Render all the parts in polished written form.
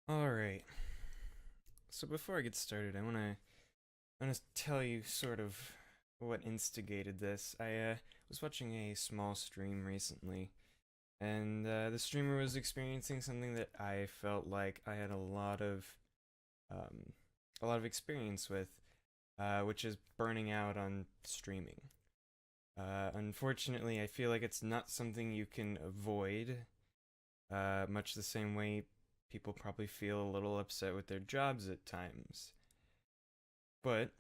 Alright, so before I get started, I wanna tell you sort of what instigated this. I was watching a small stream recently, and the streamer was experiencing something that I felt like I had um, a lot of experience with, which is burning out on streaming. Unfortunately, I feel like it's not something you can avoid, much the same way people probably feel a little upset with their jobs at times. But,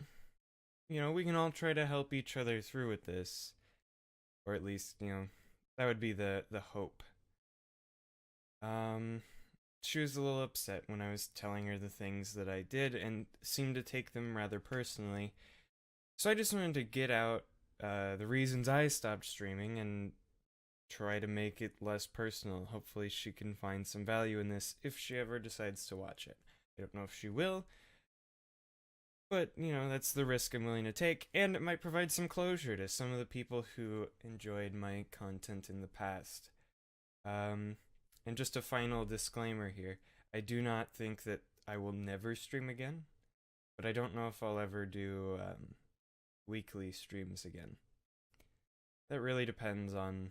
we can all try to help each other through with this, or at least, that would be the hope. Um, she was a little upset when I was telling her the things that I did and seemed to take them rather personally. So I just wanted to get out the reasons I stopped streaming and try to make it less personal. Hopefully, she can find some value in this if she ever decides to watch it. I don't know if she will, but that's the risk I'm willing to take, and it might provide some closure to some of the people who enjoyed my content in the past. Um, and just a final disclaimer here: I do not think that I will never stream again, but I don't know if I'll ever do weekly streams again. That really depends on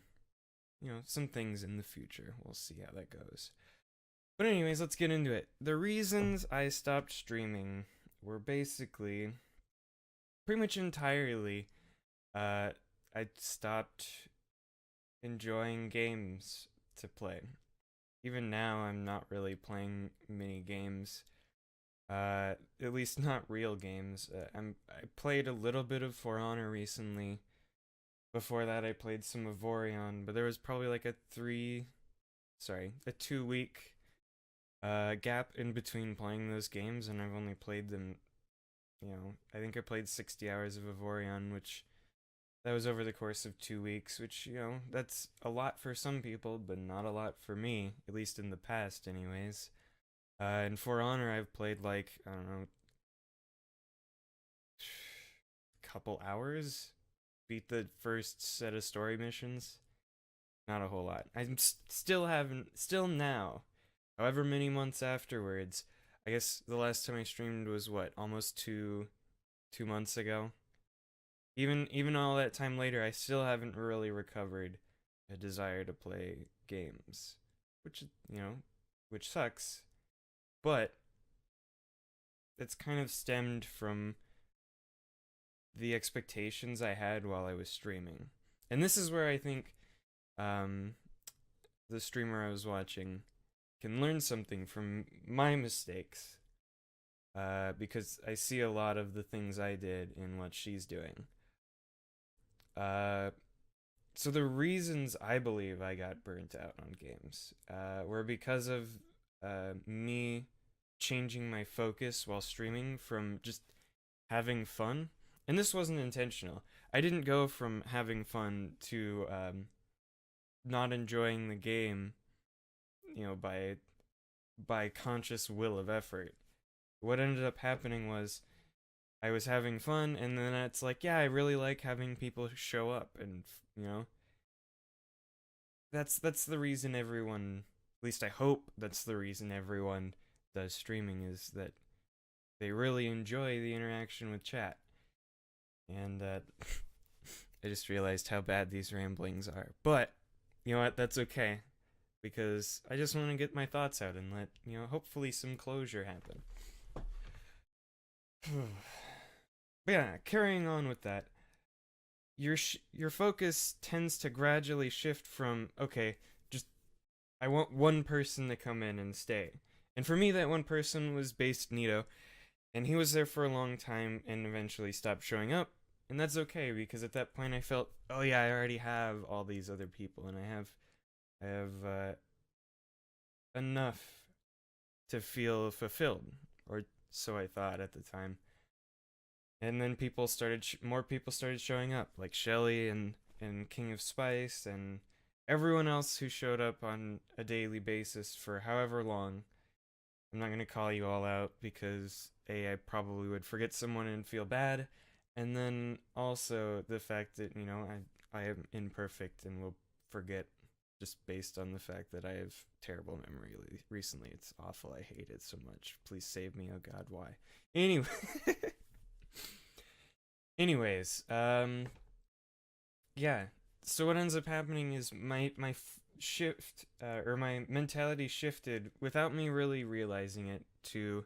some things in the future. We'll see how that goes. But anyways, let's get into it. The reasons I stopped streaming were basically pretty much entirely uh I stopped enjoying games to play. Even now I'm not really playing mini games. At least not real games. I played a little bit of For Honor recently. Before that I played some of Vorion, but there was probably like a 2 week gap in between playing those games, and I've only played them. I think I played 60 hours of Avorion, which that was over the course of 2 weeks, which that's a lot for some people, but not a lot for me, at least in the past, anyways. And For Honor, I've played like I don't know, couple hours. Beat the first set of story missions. Not a whole lot. I'm still haven't still now however many months afterwards. I guess the last time I streamed was what, almost 2 months ago. Even all that time later, I still haven't really recovered a desire to play games, which which sucks. But it's kind of stemmed from the expectations I had while I was streaming, and this is where I think um, the streamer I was watching can learn something from my mistakes, because I see a lot of the things I did in what she's doing. Uh, so the reasons I believe I got burnt out on games were because of me changing my focus while streaming from just having fun. And this wasn't intentional. I didn't go from having fun to not enjoying the game, by conscious will of effort. What ended up happening was I was having fun, and then it's like, yeah, I really like having people show up, and you know, that's the reason everyone, at least I hope that's the reason everyone does streaming, is that they really enjoy the interaction with chat. And I just realized how bad these ramblings are. But you know what? That's okay, because I just want to get my thoughts out and let hopefully some closure happen. But yeah, carrying on with that, your focus tends to gradually shift from, okay, just I want one person to come in and stay. And for me, that one person was based Nito, and he was there for a long time and eventually stopped showing up. And that's okay, because at that point I felt, oh yeah, I already have all these other people, and I have enough to feel fulfilled, or so I thought at the time. And then more people started showing up, like Shelly and King of Spice and everyone else who showed up on a daily basis for however long. I'm not gonna call you all out because I probably would forget someone and feel bad, and then also the fact that I am imperfect and will forget just based on the fact that I have terrible memory recently. It's awful. I hate it so much. Please save me. Oh God, why? Anyway, anyways, yeah. So what ends up happening is my shift or my mentality shifted without me really realizing it to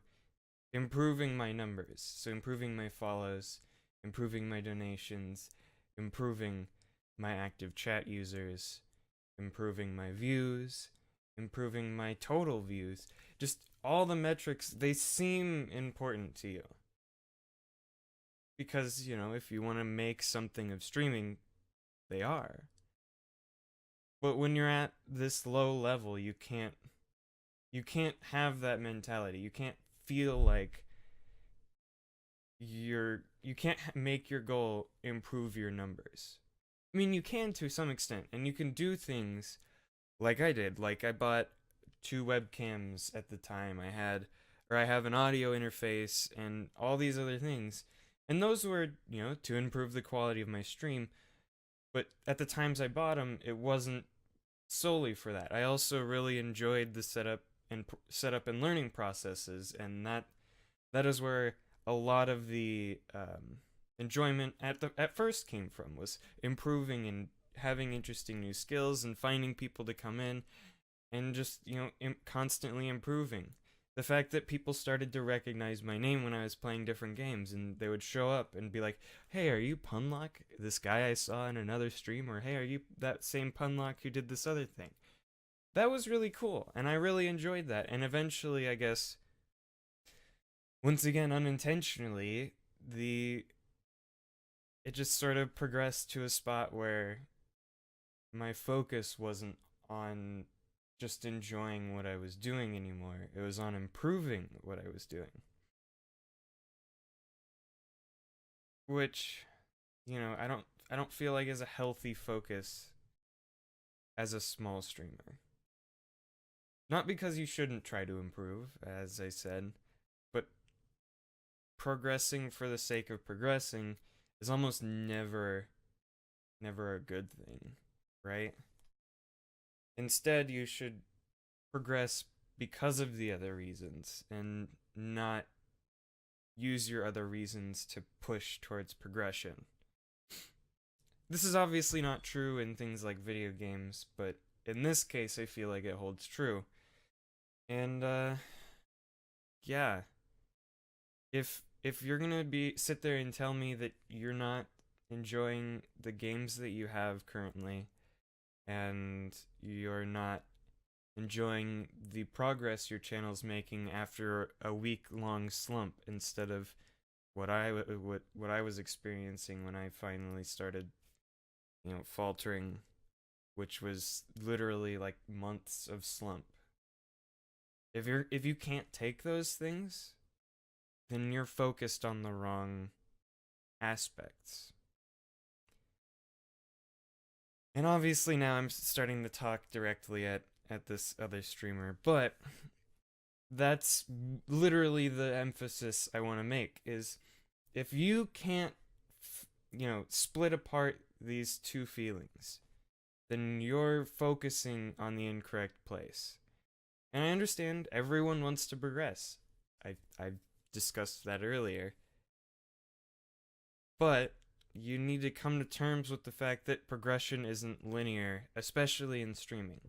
improving my numbers. So improving my follows, improving my donations, improving my active chat users, improving my views, improving my total views. Just all the metrics, they seem important to you. Because, if you want to make something of streaming, they are. But when you're at this low level, you can't have that mentality. You can't feel like you can't make your goal improve your numbers. I mean, you can to some extent, and you can do things like I did. Like I bought 2 webcams at the time. I have an audio interface and all these other things. And those were, to improve the quality of my stream. But at the times I bought them, it wasn't solely for that. I also really enjoyed the setup and learning processes, and that is where a lot of the enjoyment at first came from, was improving and having interesting new skills and finding people to come in and just constantly improving. The fact that people started to recognize my name when I was playing different games, and they would show up and be like, "Hey, are you Punlock, this guy I saw in another stream?" Or, "Hey, are you that same Punlock who did this other thing?" That was really cool, and I really enjoyed that. And eventually, I guess, once again unintentionally, it just sort of progressed to a spot where my focus wasn't on just enjoying what I was doing anymore. It was on improving what I was doing. Which, I don't feel like is a healthy focus as a small streamer. Not because you shouldn't try to improve, as I said, but progressing for the sake of progressing is almost never a good thing, right? Instead, you should progress because of the other reasons and not use your other reasons to push towards progression. This is obviously not true in things like video games, but in this case, I feel like it holds true. And, yeah. If you're gonna sit there and tell me that you're not enjoying the games that you have currently, and you're not enjoying the progress your channel's making after a week-long slump, instead of what I was experiencing when I finally started, faltering, which was literally like months of slump. If you can't take those things, then you're focused on the wrong aspects. And obviously now I'm starting to talk directly at this other streamer, but that's literally the emphasis I want to make, is if you can't split apart these two feelings, then you're focusing on the incorrect place. And I understand everyone wants to progress. I've discussed that earlier. But you need to come to terms with the fact that progression isn't linear, especially in streaming.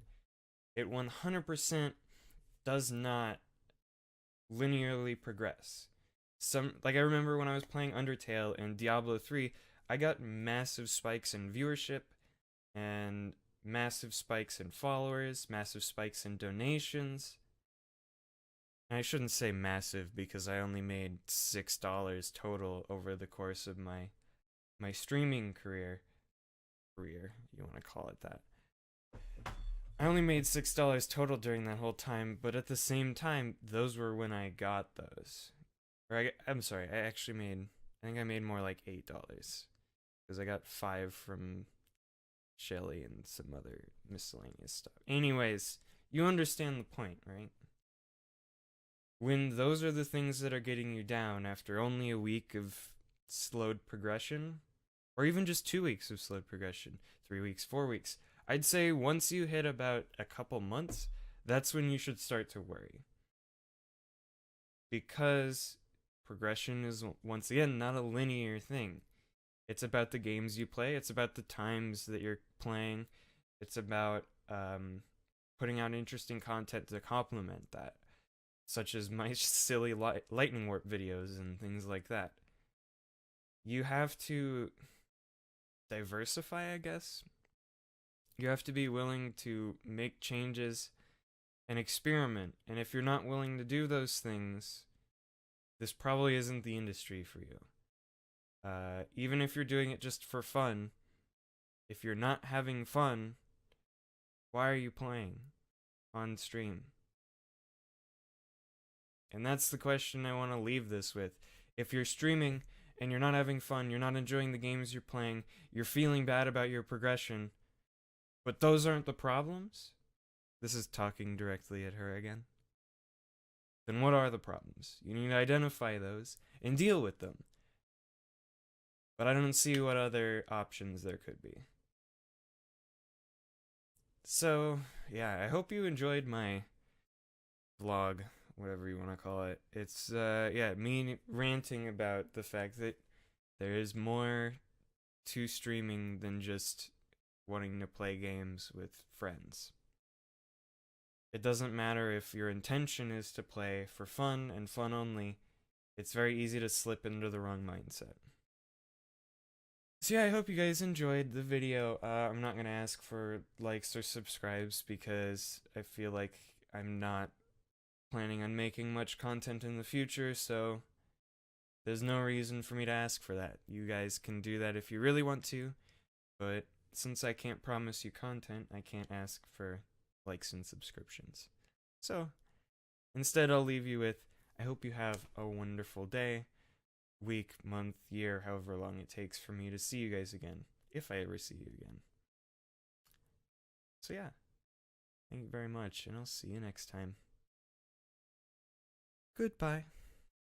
It 100% does not linearly progress. I remember when I was playing Undertale and Diablo 3, I got massive spikes in viewership and massive spikes in followers, massive spikes in donations. And I shouldn't say massive because I only made $6 total over the course of my streaming career, you want to call it that. I only made $6 total during that whole time, but at the same time, those were when I got those. I'm sorry, I think I made more like $8 because I got 5 from Shelly and some other miscellaneous stuff. Anyways, you understand the point, right? When those are the things that are getting you down after only a week of slowed progression, or even just 2 weeks of slowed progression, 3 weeks, 4 weeks, I'd say once you hit about a couple months, that's when you should start to worry. Because progression is, once again, not a linear thing. It's about the games you play, it's about the times that you're playing, it's about putting out interesting content to complement that, such as my silly lightning warp videos and things like that. You have to diversify, I guess. You have to be willing to make changes and experiment. And if you're not willing to do those things, this probably isn't the industry for you. Even if you're doing it just for fun, if you're not having fun, why are you playing on stream? And that's the question I want to leave this with. If you're streaming and you're not having fun, you're not enjoying the games you're playing, you're feeling bad about your progression, but those aren't the problems, this is talking directly at her again, then what are the problems? You need to identify those and deal with them. But I don't see what other options there could be. So, yeah, I hope you enjoyed my vlog, whatever you want to call it. It's, yeah, me ranting about the fact that there is more to streaming than just wanting to play games with friends. It doesn't matter if your intention is to play for fun and fun only, it's very easy to slip into the wrong mindset. So yeah, I hope you guys enjoyed the video. I'm not going to ask for likes or subscribes because I feel like I'm not planning on making much content in the future, so there's no reason for me to ask for that. You guys can do that if you really want to, but since I can't promise you content, I can't ask for likes and subscriptions. So instead, I'll leave you with, I hope you have a wonderful day, week, month, year, however long it takes for me to see you guys again, if I ever see you again. So yeah, thank you very much, and I'll see you next time. Goodbye.